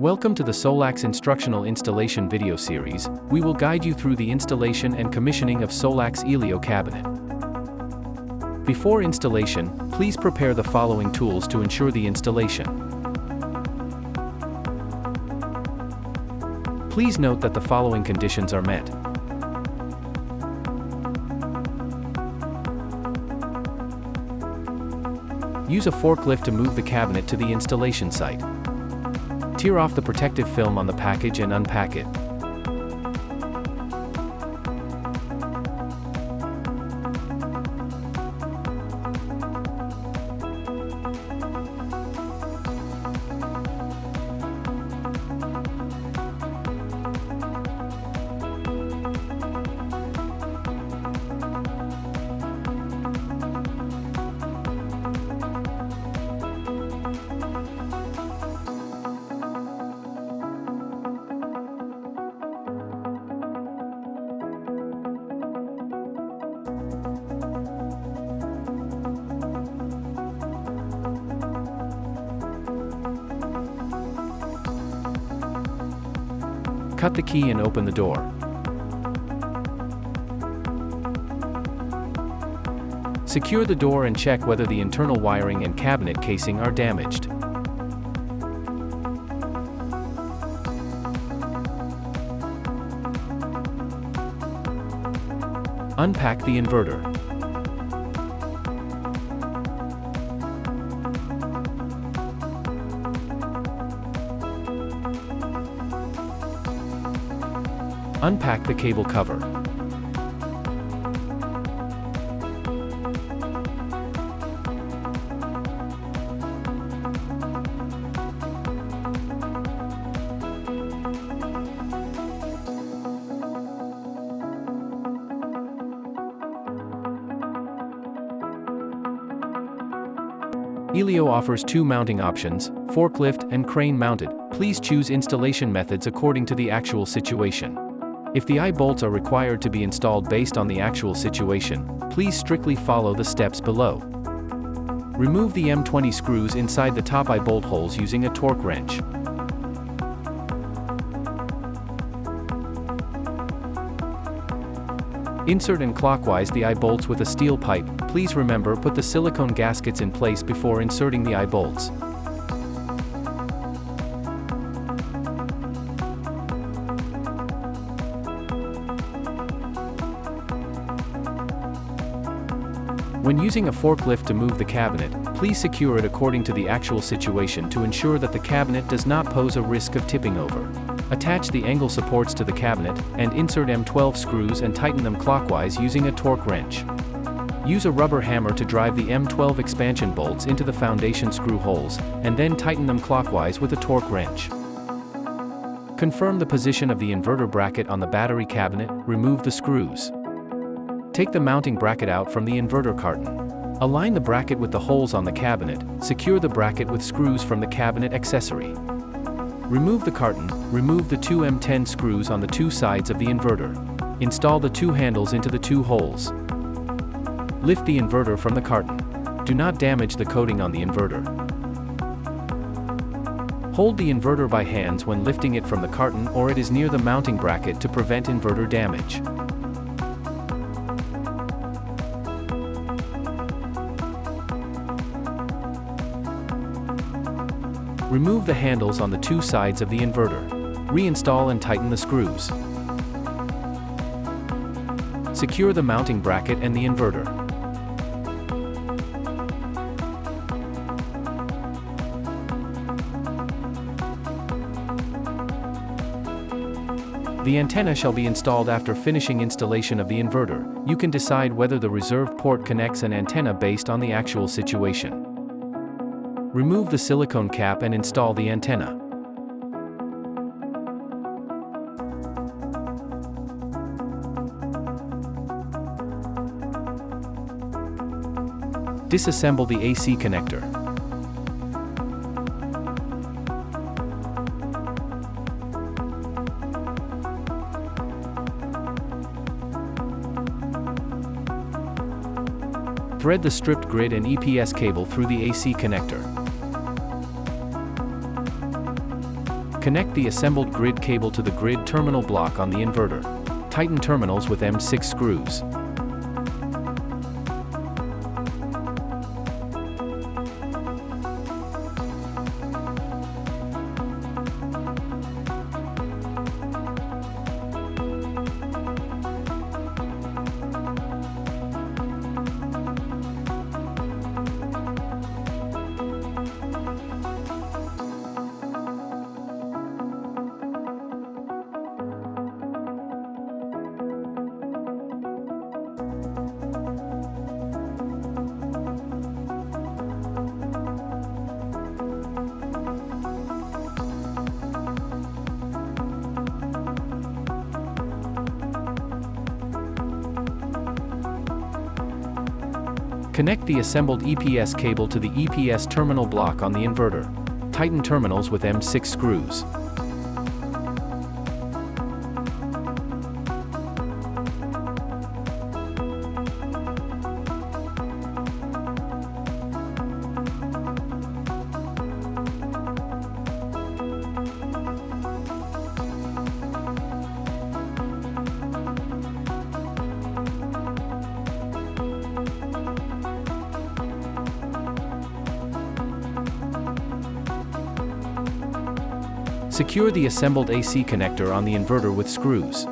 Welcome to the Solax Instructional Installation video series. We will guide you through the installation and commissioning of ESS-AELIO cabinet. Before installation, please prepare the following tools to ensure the installation. Please note that the following conditions are met. Use a forklift to move the cabinet to the installation site. Tear off the protective film on the package and unpack it. Cut the key and open the door. Secure the door and check whether the internal wiring and cabinet casing are damaged. Unpack the inverter. Unpack the cable cover. ELIO offers two mounting options, forklift and crane mounted. Please choose installation methods according to the actual situation. If the eye bolts are required to be installed based on the actual situation, please strictly follow the steps below. Remove the M20 screws inside the top eye bolt holes using a torque wrench. Insert and clockwise the eye bolts with a steel pipe. Please remember, put the silicone gaskets in place before inserting the eye bolts. When using a forklift to move the cabinet, please secure it according to the actual situation to ensure that the cabinet does not pose a risk of tipping over. Attach the angle supports to the cabinet, and insert M12 screws and tighten them clockwise using a torque wrench. Use a rubber hammer to drive the M12 expansion bolts into the foundation screw holes, and then tighten them clockwise with a torque wrench. Confirm the position of the inverter bracket on the battery cabinet. Remove the screws. Take the mounting bracket out from the inverter carton. Align the bracket with the holes on the cabinet. Secure the bracket with screws from the cabinet accessory. Remove the carton. Remove the two M10 screws on the two sides of the inverter. Install the two handles into the two holes. Lift the inverter from the carton. Do not damage the coating on the inverter. Hold the inverter by hands when lifting it from the carton, or it is near the mounting bracket to prevent inverter damage. Remove the handles on the two sides of the inverter. Reinstall and tighten the screws. Secure the mounting bracket and the inverter. The antenna shall be installed after finishing installation of the inverter. You can decide whether the reserve port connects an antenna based on the actual situation. Remove the silicone cap and install the antenna. Disassemble the AC connector. Thread the stripped grid and EPS cable through the AC connector. Connect the assembled grid cable to the grid terminal block on the inverter. Tighten terminals with M6 screws. Connect the assembled EPS cable to the EPS terminal block on the inverter. Tighten terminals with M6 screws. Secure the assembled AC connector on the inverter with screws.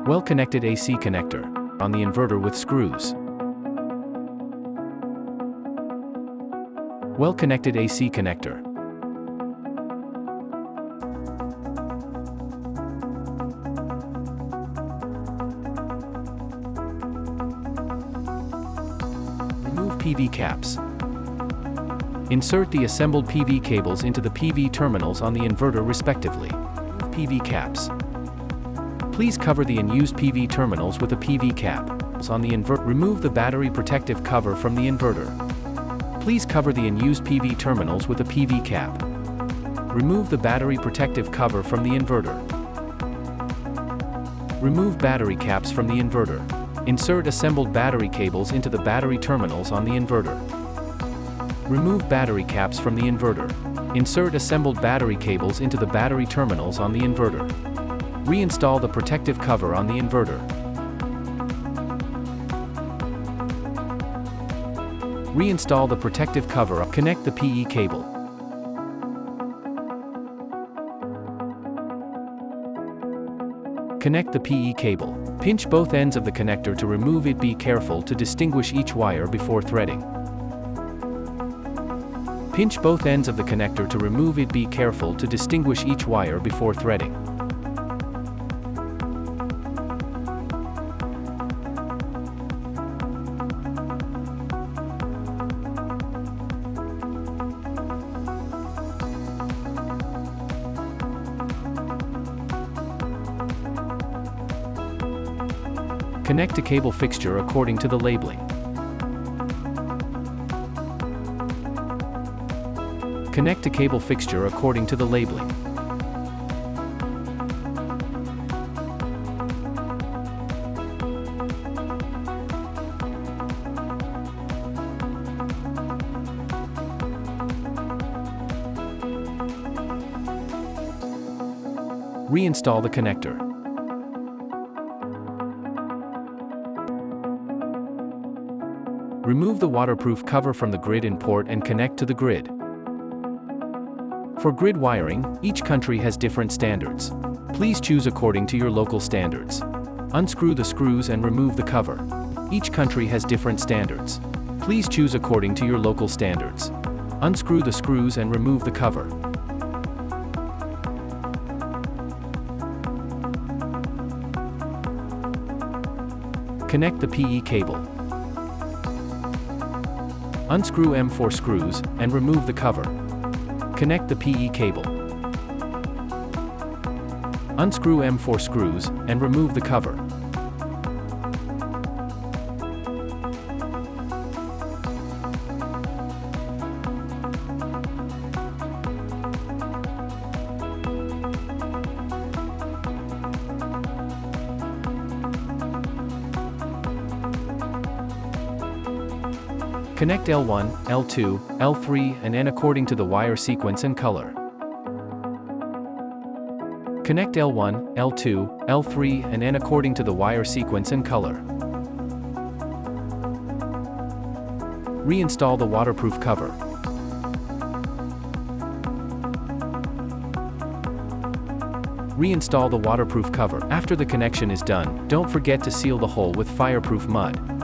Well-connected AC connector on the inverter with screws. Well-connected AC connector. Remove PV caps. Insert the assembled PV cables into the PV terminals on the inverter respectively. Remove PV caps. Please cover the unused PV terminals with a PV cap. On the inverter, remove the battery protective cover from the inverter. Please cover the unused PV terminals with a PV cap. Remove the battery protective cover from the inverter. Remove battery caps from the inverter. Insert assembled battery cables into the battery terminals on the inverter. Remove battery caps from the inverter. Insert assembled battery cables into the battery terminals on the inverter. Reinstall the protective cover on the inverter. Reinstall the protective cover. Connect the PE cable. Connect the PE cable. Pinch both ends of the connector to remove it. Be careful to distinguish each wire before threading. Pinch both ends of the connector to remove it. Be careful to distinguish each wire before threading. Connect a cable fixture according to the labeling. Connect a cable fixture according to the labeling. Reinstall the connector. Remove the waterproof cover from the grid in port and connect to the grid. For grid wiring, each country has different standards. Please choose according to your local standards. Unscrew the screws and remove the cover. Each country has different standards. Please choose according to your local standards. Unscrew the screws and remove the cover. Connect the PE cable. Unscrew M4 screws and remove the cover. Connect the PE cable. Unscrew M4 screws and remove the cover. Connect L1, L2, L3 and N according to the wire sequence and color. Connect L1, L2, L3 and N according to the wire sequence and color. Reinstall the waterproof cover. Reinstall the waterproof cover. After the connection is done, don't forget to seal the hole with fireproof mud.